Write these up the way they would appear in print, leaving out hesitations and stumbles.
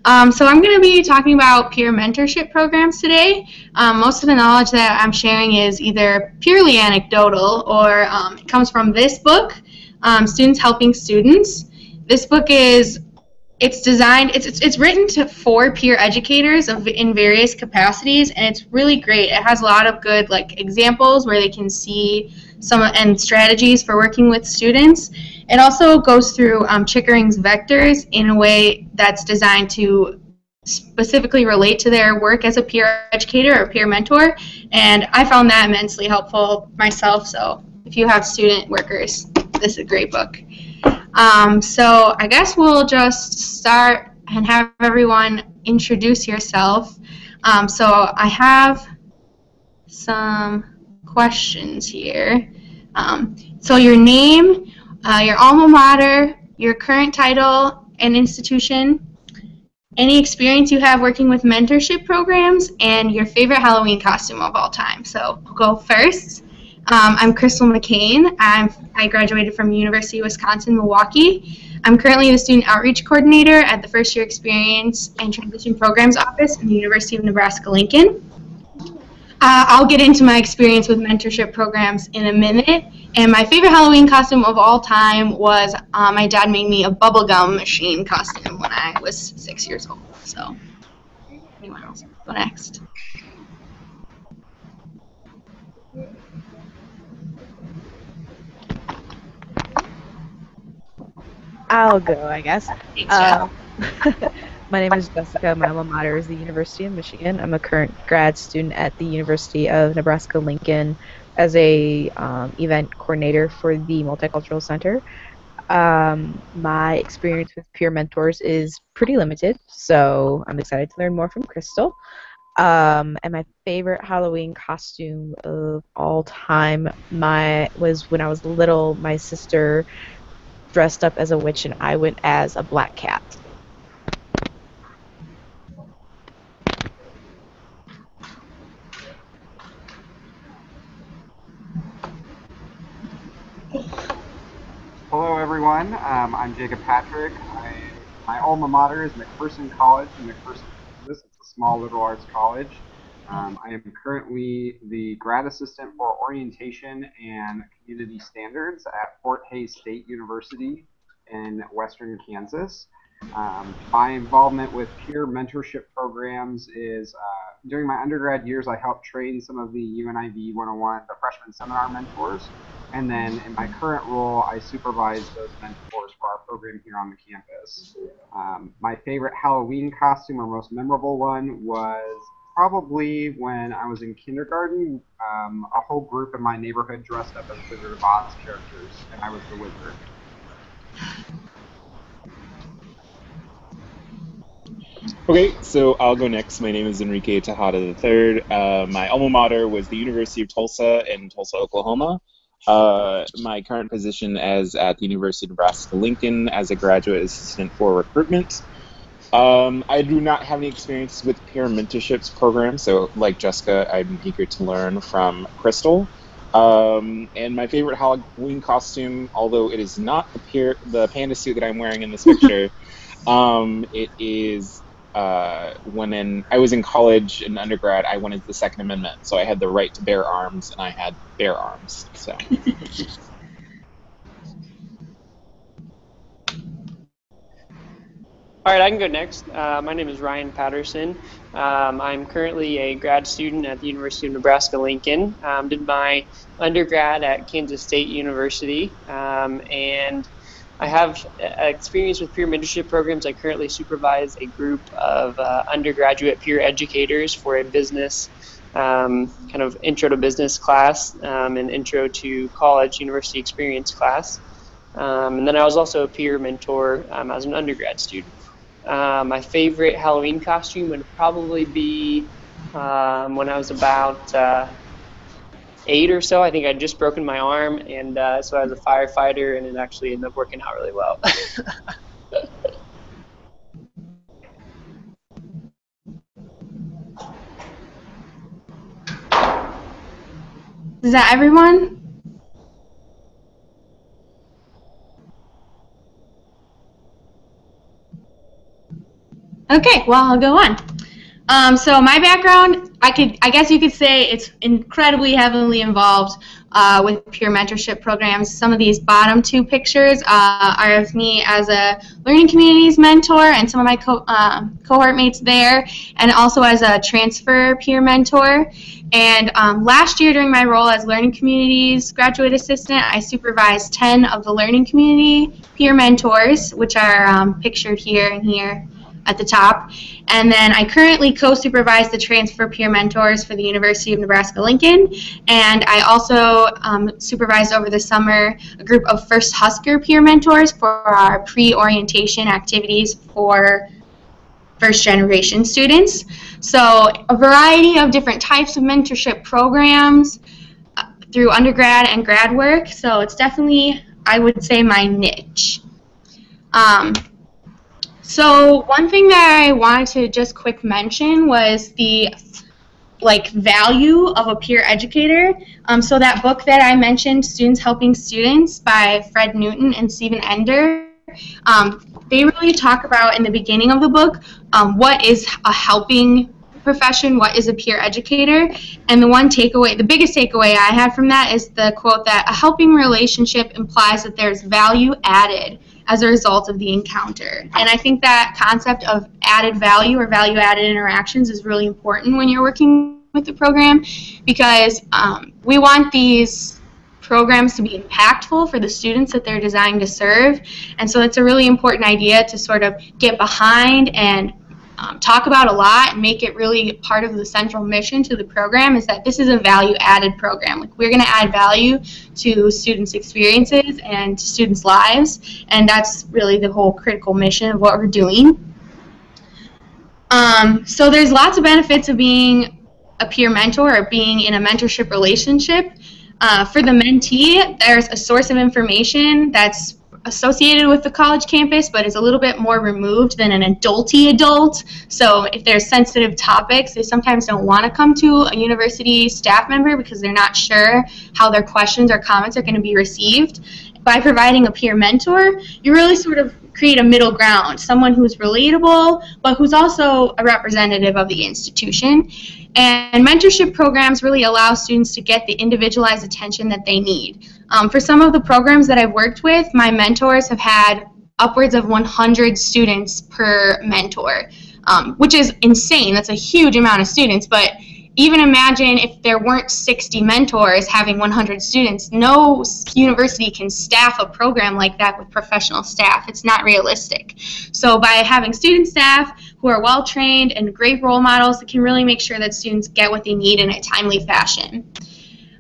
So I'm going to be talking about peer mentorship programs today. Most of the knowledge that I'm sharing is either purely anecdotal or it comes from this book, Students Helping Students. This book is it's designed. It's written for peer educators in various capacities, and it's really great. It has a lot of good examples where they can see and strategies for working with students. It also goes through Chickering's vectors in a way that's designed to specifically relate to their work as a peer educator or peer mentor, and I found that immensely helpful myself. So if you have student workers, this is a great book. So I guess we'll just start and have everyone introduce yourself. So I have some questions here. So your name, your alma mater, your current title and institution, any experience you have working with mentorship programs, and your favorite Halloween costume of all time. So I'll go first. I'm Crystal McCain. I graduated from University of Wisconsin-Milwaukee. I'm currently the Student Outreach Coordinator at the First Year Experience and Transition Programs Office in the University of Nebraska-Lincoln. I'll get into my experience with mentorship programs in a minute. And my favorite Halloween costume of all time was my dad made me a bubblegum machine costume when I was 6 years old. So, anyone else? Go next. I'll go, I guess. Thanks, My name is Jessica. My alma mater is the University of Michigan. I'm a current grad student at the University of Nebraska-Lincoln as a event coordinator for the Multicultural Center. My experience with peer mentors is pretty limited, so I'm excited to learn more from Crystal. And my favorite Halloween costume of all time was when I was little. My sister dressed up as a witch, and I went as a black cat. Hello, everyone. I'm Jacob Patrick. My alma mater is McPherson College in McPherson, Kansas. It's a small liberal arts college. I am currently the grad assistant for orientation and community standards at Fort Hays State University in western Kansas. My involvement with peer mentorship programs is during my undergrad years, I helped train some of the UNIV 101, the freshman seminar mentors. And then in my current role, I supervise those mentors for our program here on the campus. My favorite Halloween costume, or most memorable one, was probably when I was in kindergarten. A whole group in my neighborhood dressed up as Wizard of Oz characters, and I was the wizard. Okay, so I'll go next. My name is Enrique Tejada III. My alma mater was the University of Tulsa in Tulsa, Oklahoma. My current position is at the University of Nebraska-Lincoln as a graduate assistant for recruitment. I do not have any experience with peer mentorships programs, so like Jessica, I'm eager to learn from Crystal. And my favorite Halloween costume, although it is not the panda suit that I'm wearing in this picture, it is when I was in college in undergrad, I wanted the Second Amendment, so I had the right to bear arms, and I had bear arms. So. All right, I can go next. My name is Ryan Patterson. I'm currently a grad student at the University of Nebraska-Lincoln. Did my undergrad at Kansas State University, and I have experience with peer mentorship programs. I currently supervise a group of undergraduate peer educators for a business kind of intro to business class and intro to college university experience class. And then I was also a peer mentor as an undergrad student. My favorite Halloween costume would probably be when I was about 8 or so. I think I'd just broken my arm, and so I was a firefighter, and it actually ended up working out really well. Is that everyone? Okay, well, I'll go on. So my background, I guess you could say it's incredibly heavily involved with peer mentorship programs. Some of these bottom two pictures are of me as a learning communities mentor and some of my cohort mates there, and also as a transfer peer mentor. And last year during my role as learning communities graduate assistant, I supervised 10 of the learning community peer mentors, which are pictured here and here at the top. And then I currently co-supervise the transfer peer mentors for the University of Nebraska-Lincoln. And I also supervised over the summer a group of First Husker peer mentors for our pre-orientation activities for first generation students. So a variety of different types of mentorship programs through undergrad and grad work. So it's definitely, I would say, my niche. So one thing that I wanted to just quick mention was the value of a peer educator. So that book that I mentioned, Students Helping Students by Fred Newton and Stephen Ender, they really talk about in the beginning of the book what is a helping profession, what is a peer educator, and the biggest takeaway I had from that is the quote that a helping relationship implies that there's value added as a result of the encounter. And I think that concept of added value or value-added interactions is really important when you're working with the program, because we want these programs to be impactful for the students that they're designed to serve. And so it's a really important idea to sort of get behind and talk about a lot and make it really part of the central mission to the program, is that this is a value-added program. Like, we're going to add value to students' experiences and to students' lives, and that's really the whole critical mission of what we're doing. So there's lots of benefits of being a peer mentor or being in a mentorship relationship. For the mentee, there's a source of information that's associated with the college campus, but is a little bit more removed than an adulty adult. So if there's sensitive topics, they sometimes don't want to come to a university staff member because they're not sure how their questions or comments are going to be received. By providing a peer mentor, you really sort of create a middle ground, someone who's relatable, but who's also a representative of the institution. And mentorship programs really allow students to get the individualized attention that they need. For some of the programs that I've worked with, my mentors have had upwards of 100 students per mentor, which is insane. That's a huge amount of students, but even imagine if there weren't 60 mentors having 100 students. No university can staff a program like that with professional staff. It's not realistic. So by having student staff who are well-trained and great role models, it can really make sure that students get what they need in a timely fashion.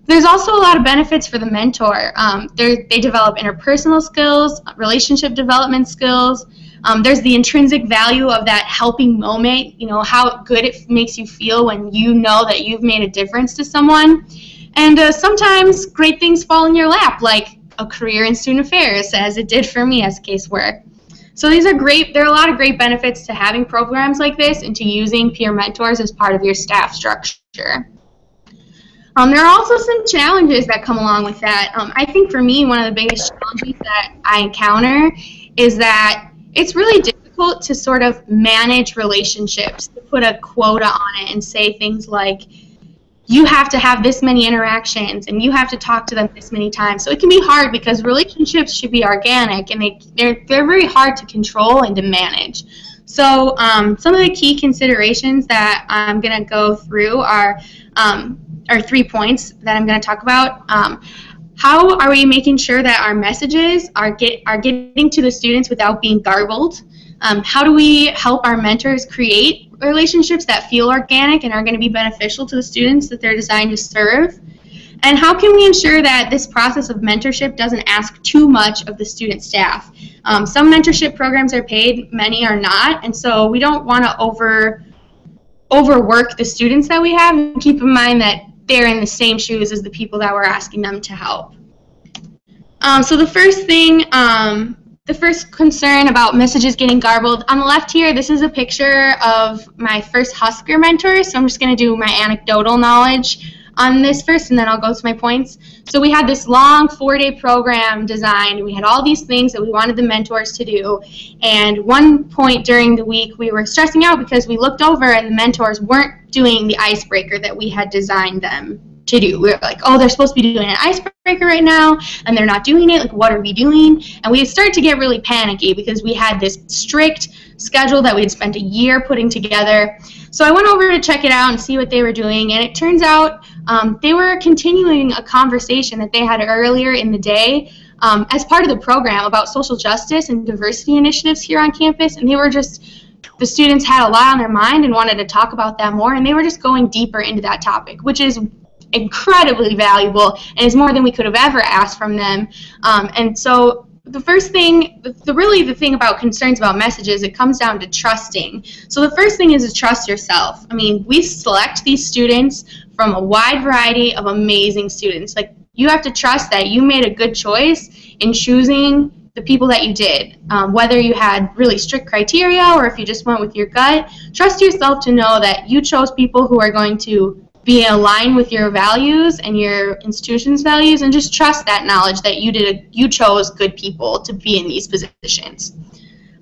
There's also a lot of benefits for the mentor. They develop interpersonal skills, relationship development skills. There's the intrinsic value of that helping moment, you know, how good it makes you feel when you know that you've made a difference to someone. And sometimes great things fall in your lap, like a career in student affairs, as it did for me as casework. So these are great. There are a lot of great benefits to having programs like this and to using peer mentors as part of your staff structure. There are also some challenges that come along with that. I think for me, one of the biggest challenges that I encounter is that it's really difficult to sort of manage relationships, to put a quota on it and say things like, you have to have this many interactions and you have to talk to them this many times. So it can be hard because relationships should be organic, and they're very hard to control and to manage. So some of the key considerations that I'm going to go through are 3 points that I'm going to talk about. How are we making sure that our messages are getting to the students without being garbled? How do we help our mentors create relationships that feel organic and are going to be beneficial to the students that they're designed to serve? And how can we ensure that this process of mentorship doesn't ask too much of the student staff? Some mentorship programs are paid, many are not, and so we don't want to overwork the students that we have, and keep in mind that they're in the same shoes as the people that we're asking them to help. So the first thing, the first concern about messages getting garbled, on the left here, this is a picture of my first Husker mentor, so I'm just going to do my anecdotal knowledge. on this first, and then I'll go to my points. So we had this long 4-day program designed. We had all these things that we wanted the mentors to do, and one point during the week we were stressing out because we looked over and the mentors weren't doing the icebreaker that we had designed them to do. We were like, oh, they're supposed to be doing an icebreaker right now, and they're not doing it. Like, what are we doing? And we started to get really panicky because we had this strict schedule that we had spent a year putting together. So I went over to check it out and see what they were doing, and it turns out they were continuing a conversation that they had earlier in the day as part of the program about social justice and diversity initiatives here on campus, and they were just, the students had a lot on their mind and wanted to talk about that more, and they were just going deeper into that topic, which is incredibly valuable and is more than we could have ever asked from them. And so the first thing, the thing about concerns about messages, it comes down to trusting. So the first thing is to trust yourself. I mean, we select these students from a wide variety of amazing students. Like, you have to trust that you made a good choice in choosing the people that you did. Whether you had really strict criteria or if you just went with your gut, trust yourself to know that you chose people who are going to be aligned with your values and your institution's values, and just trust that knowledge that you chose good people to be in these positions.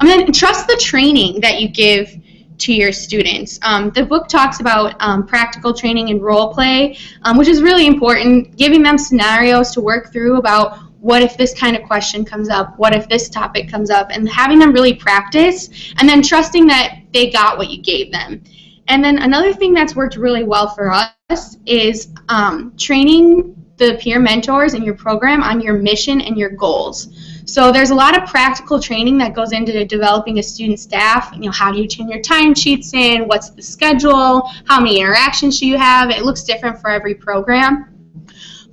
And then trust the training that you give to your students. The book talks about practical training and role play, which is really important, giving them scenarios to work through about what if this kind of question comes up, what if this topic comes up, and having them really practice, and then trusting that they got what you gave them. And then another thing that's worked really well for us is training the peer mentors in your program on your mission and your goals. So there's a lot of practical training that goes into developing a student staff. You know, how do you turn your timesheets in? What's the schedule? How many interactions do you have? It looks different for every program.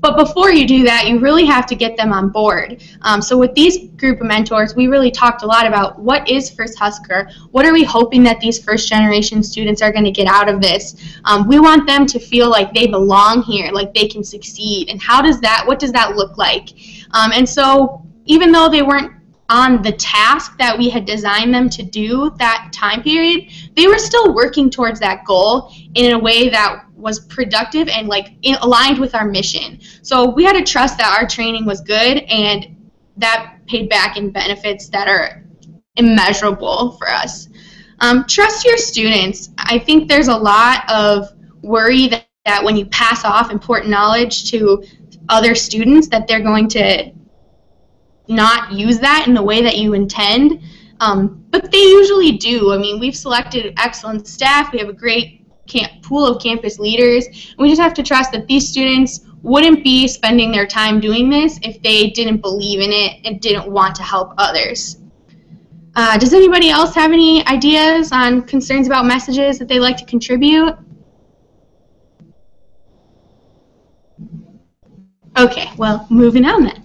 But before you do that, you really have to get them on board. So with these group of mentors, we really talked a lot about what is First Husker, what are we hoping that these first generation students are going to get out of this. We want them to feel like they belong here, like they can succeed, and what does that look like? And so even though they weren't on the task that we had designed them to do that time period, they were still working towards that goal in a way that was productive and aligned with our mission. So we had to trust that our training was good, and that paid back in benefits that are immeasurable for us. Trust your students. I think there's a lot of worry that when you pass off important knowledge to other students that they're going to not use that in the way that you intend, but they usually do. I mean, we've selected excellent staff. We have a great pool of campus leaders, and we just have to trust that these students wouldn't be spending their time doing this if they didn't believe in it and didn't want to help others. Does anybody else have any ideas on concerns about messages that they'd like to contribute? Okay, well, moving on then.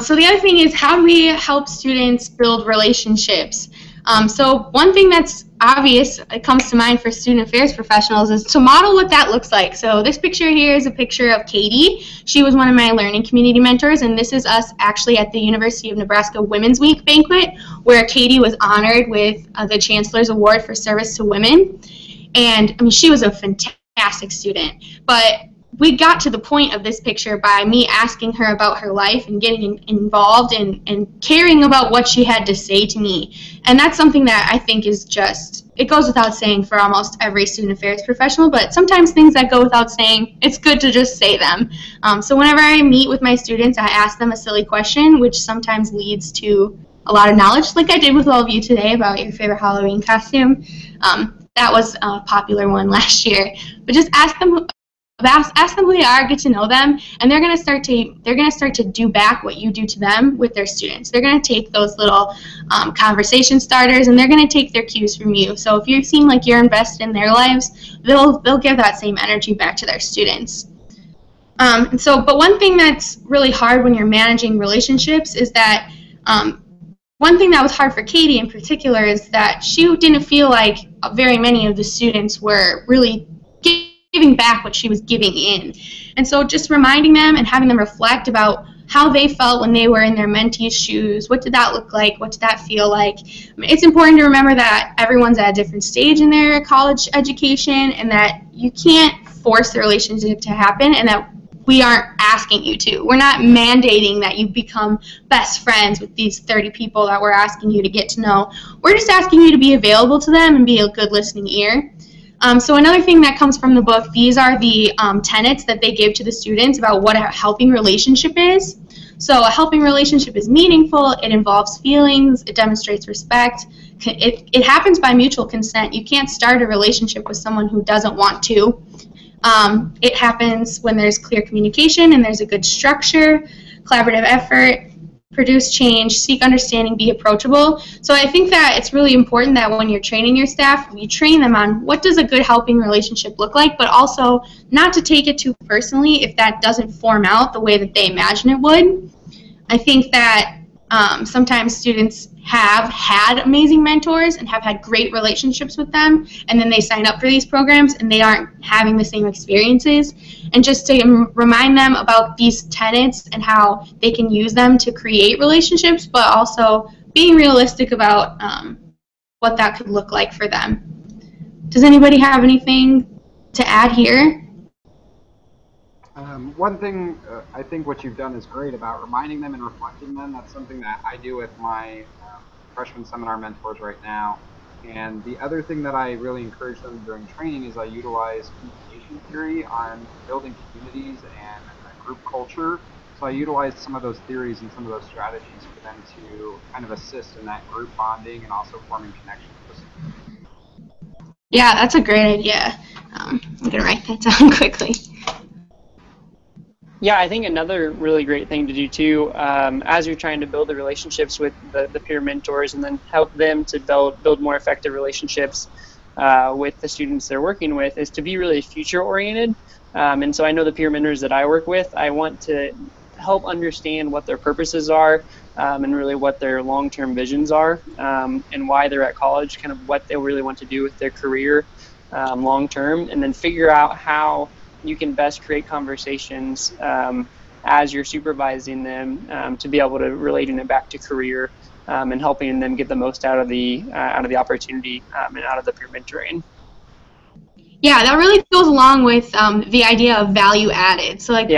So the other thing is, how do we help students build relationships? So one thing that's obvious, it comes to mind for student affairs professionals, is to model what that looks like. So this picture here is a picture of Katie. She was one of my learning community mentors, and this is us actually at the University of Nebraska Women's Week banquet, where Katie was honored with the Chancellor's Award for Service to Women. And I mean, she was a fantastic student, but we got to the point of this picture by me asking her about her life and getting involved and caring about what she had to say to me. And that's something that I think is just, it goes without saying for almost every student affairs professional, but sometimes things that go without saying, it's good to just say them. So whenever I meet with my students, I ask them a silly question, which sometimes leads to a lot of knowledge, like I did with all of you today about your favorite Halloween costume. That was a popular one last year. But just ask them who they are, get to know them, and they're going to start to do back what you do to them with their students. They're going to take those little conversation starters, and they're going to take their cues from you. So if you seem like you're invested in their lives, they'll give that same energy back to their students. But one thing that's really hard when you're managing relationships is that one thing that was hard for Katie in particular is that she didn't feel like very many of the students were really giving back what she was giving in. And so just reminding them and having them reflect about how they felt when they were in their mentee's shoes. What did that look like? What did that feel like? It's important to remember that everyone's at a different stage in their college education, and that you can't force the relationship to happen, and that we aren't asking you to. We're not mandating that you become best friends with these 30 people that we're asking you to get to know. We're just asking you to be available to them and be a good listening ear. So another thing that comes from the book, these are the tenets that they give to the students about what a helping relationship is. So a helping relationship is meaningful, it involves feelings, it demonstrates respect, it happens by mutual consent. You can't start a relationship with someone who doesn't want to. It happens when there's clear communication and there's a good structure, collaborative effort, produce change, seek understanding, be approachable. So I think that it's really important that when you're training your staff, you train them on what does a good helping relationship look like, but also not to take it too personally if that doesn't form out the way that they imagine it would. I think that sometimes students have had amazing mentors and have had great relationships with them, and then they sign up for these programs and they aren't having the same experiences. And just to remind them about these tenets and how they can use them to create relationships, but also being realistic about what that could look like for them. Does anybody have anything to add here? One thing I think what you've done is great about reminding them and reflecting them. That's something that I do with my freshman seminar mentors right now. And the other thing that I really encourage them during training is I utilize communication theory on building communities and group culture. So I utilize some of those theories and some of those strategies for them to kind of assist in that group bonding and also forming connections. Yeah, that's a great idea. I'm going to write that down quickly. Yeah, I think another really great thing to do too, as you're trying to build the relationships with the peer mentors and then help them to build more effective relationships with the students they're working with, is to be really future oriented. And so I know the peer mentors that I work with, I want to help understand what their purposes are and really what their long-term visions are and why they're at college, kind of what they really want to do with their career long-term, and then figure out how you can best create conversations as you're supervising them to be able to relating it back to career and helping them get the most out of the opportunity and out of the peer mentoring. Yeah, that really goes along with the idea of value added. So like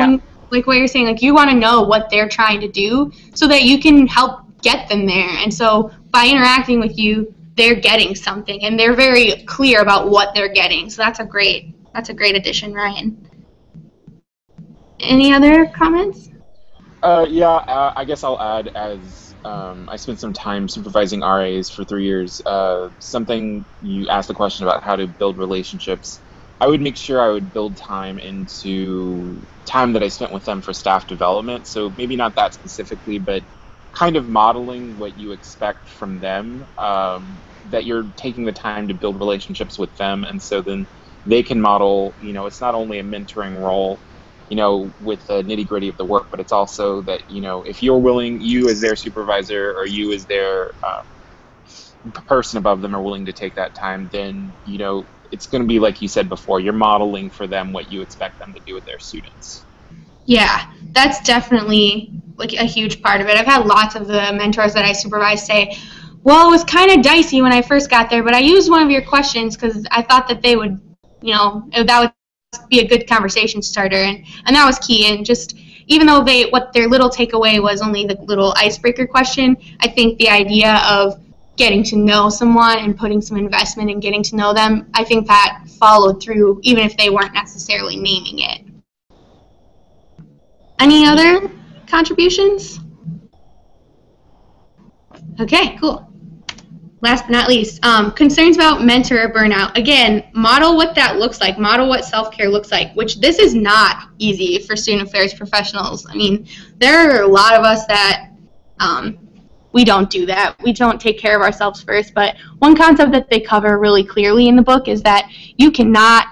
like what you're saying, like you want to know what they're trying to do so that you can help get them there. And so by interacting with you, they're getting something and they're very clear about what they're getting. So that's a great addition, Ryan. Any other comments? I guess I'll add, as I spent some time supervising RAs for 3 years, something you asked the question about how to build relationships. I would make sure I would build time into time that I spent with them for staff development. So maybe not that specifically, but kind of modeling what you expect from them, that you're taking the time to build relationships with them, and so then they can model, it's not only a mentoring role, with the nitty-gritty of the work, but it's also that, if you're willing, you as their supervisor or you as their person above them are willing to take that time, then, it's going to be like you said before, you're modeling for them what you expect them to do with their students. Yeah, that's definitely like a huge part of it. I've had lots of the mentors that I supervise say, well, it was kind of dicey when I first got there, but I used one of your questions because I thought that they would, that would be a good conversation starter, and that was key. And just even though what their little takeaway was only the little icebreaker question, I think the idea of getting to know someone and putting some investment in getting to know them, I think that followed through even if they weren't necessarily naming it. Any other contributions? Okay, cool. Last but not least, concerns about mentor burnout. Again, model what that looks like. Model what self-care looks like, which this is not easy for student affairs professionals. I mean, there are a lot of us that we don't do that. We don't take care of ourselves first. But one concept that they cover really clearly in the book is that you cannot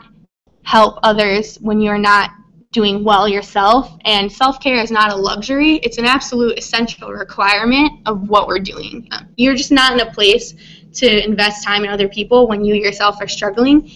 help others when you're not doing well yourself, and self-care is not a luxury. It's an absolute essential requirement of what we're doing. You're just not in a place to invest time in other people when you yourself are struggling.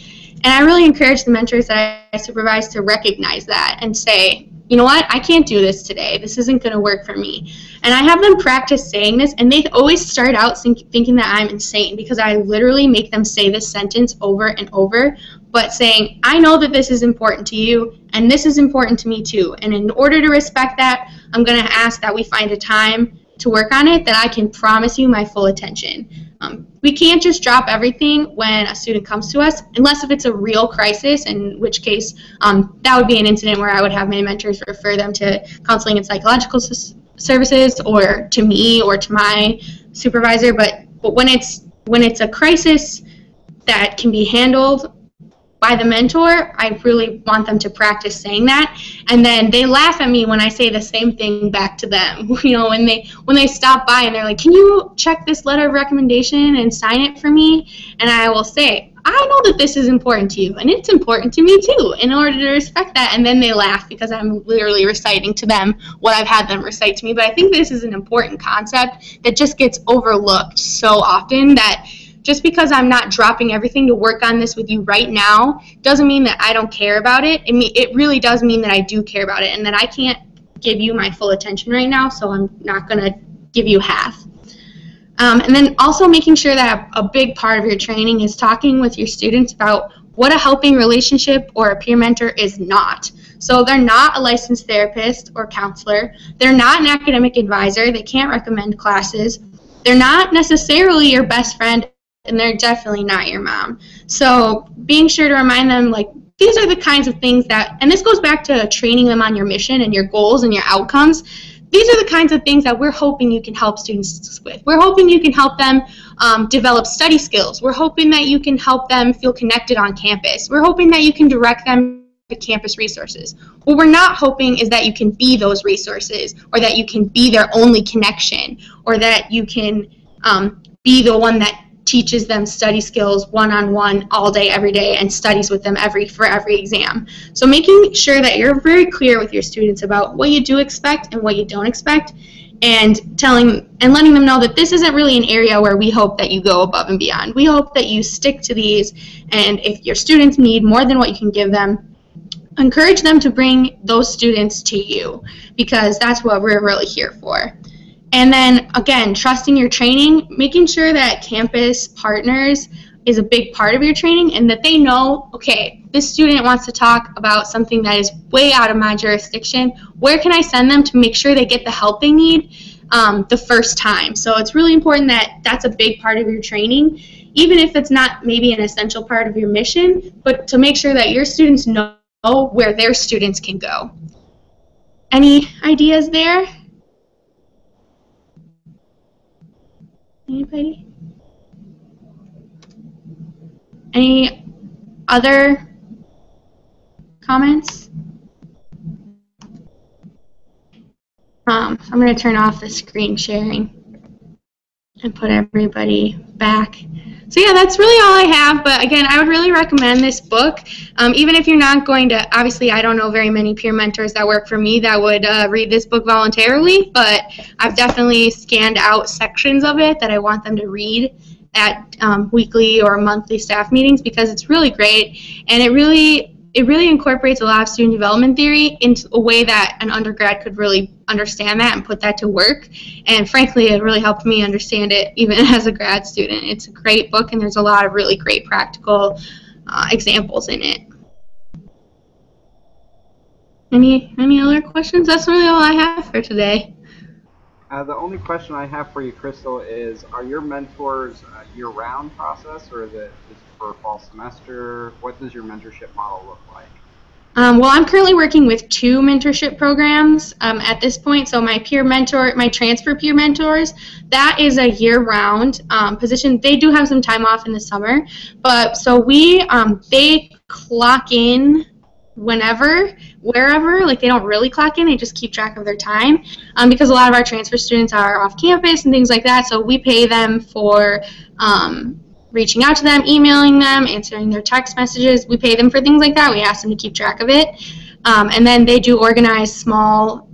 And I really encourage the mentors that I supervise to recognize that and say, you know what, I can't do this today. This isn't going to work for me. And I have them practice saying this, and they always start out thinking that I'm insane because I literally make them say this sentence over and over. but saying, I know that this is important to you, and this is important to me too. And in order to respect that, I'm going to ask that we find a time to work on it that I can promise you my full attention. We can't just drop everything when a student comes to us, unless if it's a real crisis, in which case that would be an incident where I would have my mentors refer them to counseling and psychological services, or to me, or to my supervisor. But when it's a crisis that can be handled by the mentor, I really want them to practice saying that. And then they laugh at me when I say the same thing back to them. You know, when they stop by and they're like, can you check this letter of recommendation and sign it for me? And I will say, I know that this is important to you, and it's important to me too, in order to respect that. And then they laugh because I'm literally reciting to them what I've had them recite to me. But I think this is an important concept that just gets overlooked so often, that just because I'm not dropping everything to work on this with you right now doesn't mean that I don't care about it. It really does mean that I do care about it, and that I can't give you my full attention right now, so I'm not going to give you half. And then also making sure that a big part of your training is talking with your students about what a helping relationship or a peer mentor is not. So they're not a licensed therapist or counselor. They're not an academic advisor. They can't recommend classes. They're not necessarily your best friend, and they're definitely not your mom. So being sure to remind them, like, these are the kinds of things that, and this goes back to training them on your mission and your goals and your outcomes. These are the kinds of things that we're hoping you can help students with. We're hoping you can help them develop study skills. We're hoping that you can help them feel connected on campus. We're hoping that you can direct them to campus resources. What we're not hoping is that you can be those resources, or that you can be their only connection, or that you can be the one that teaches them study skills one-on-one all day, every day, and studies with them for every exam. So making sure that you're very clear with your students about what you do expect and what you don't expect, and letting them know that this isn't really an area where we hope that you go above and beyond. We hope that you stick to these, and if your students need more than what you can give them, encourage them to bring those students to you, because that's what we're really here for. And then, again, trusting your training, making sure that campus partners is a big part of your training, and that they know, okay, this student wants to talk about something that is way out of my jurisdiction. Where can I send them to make sure they get the help they need the first time? So it's really important that that's a big part of your training, even if it's not maybe an essential part of your mission, but to make sure that your students know where their students can go. Any ideas there? Anybody? Any other comments? I'm going to turn off the screen sharing and put everybody back. So yeah, that's really all I have, but again, I would really recommend this book. Even if you're not going to, obviously I don't know very many peer mentors that work for me that would read this book voluntarily, but I've definitely scanned out sections of it that I want them to read at weekly or monthly staff meetings, because it's really great, and it really incorporates a lot of student development theory into a way that an undergrad could really understand that and put that to work. And frankly, it really helped me understand it even as a grad student. It's a great book, and there's a lot of really great practical examples in it. Any other questions? That's really all I have for today. The only question I have for you, Crystal, is are your mentors a year-round process, or is it just for fall semester? What does your mentorship model look like? Well, I'm currently working with 2 mentorship programs at this point. So my transfer peer mentors, that is a year-round position. They do have some time off in the summer, but so they clock in whenever, wherever. Like, they don't really clock in, they just keep track of their time, because a lot of our transfer students are off campus and things like that. So we pay them for reaching out to them, emailing them, answering their text messages. We pay them for things like that. We ask them to keep track of it. And then they do organize small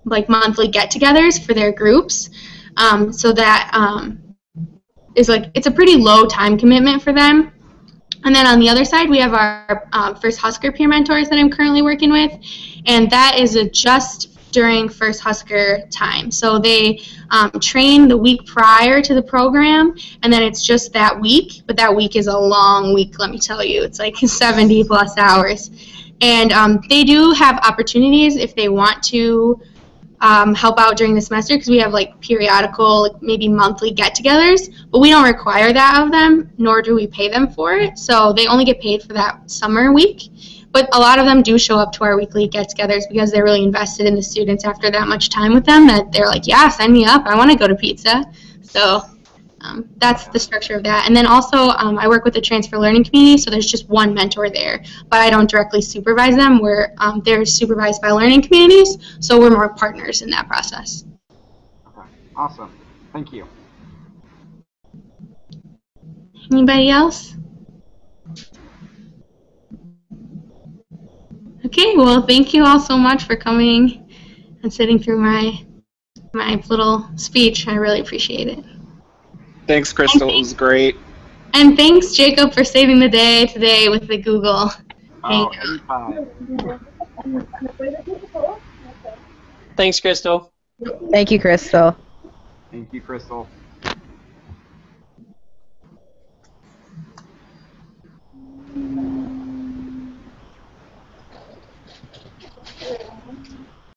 like monthly get-togethers for their groups. So that is like, it's a pretty low time commitment for them. And then on the other side, we have our first Husker peer mentors that I'm currently working with, and that is just during first Husker time. So they train the week prior to the program, and then it's just that week, but that week is a long week, let me tell you. It's like 70 plus hours. And they do have opportunities if they want to help out during the semester, because we have like periodical, like maybe monthly get-togethers, but we don't require that of them, nor do we pay them for it. So they only get paid for that summer week. But a lot of them do show up to our weekly get-togethers because they're really invested in the students after that much time with them, that they're like, yeah, sign me up. I want to go to pizza. So that's the structure of that. And then also I work with the transfer learning community, so there's just one mentor there, but I don't directly supervise them. They're supervised by learning communities, so we're more partners in that process. Okay, awesome. Thank you. Anybody else? Okay, well, thank you all so much for coming and sitting through my little speech. I really appreciate it. Thanks, Crystal. It was great. And thanks, Jacob, for saving the day today with the Google Hangout. Anytime. Thanks, Crystal. Thank you, Crystal. Thank you, Crystal.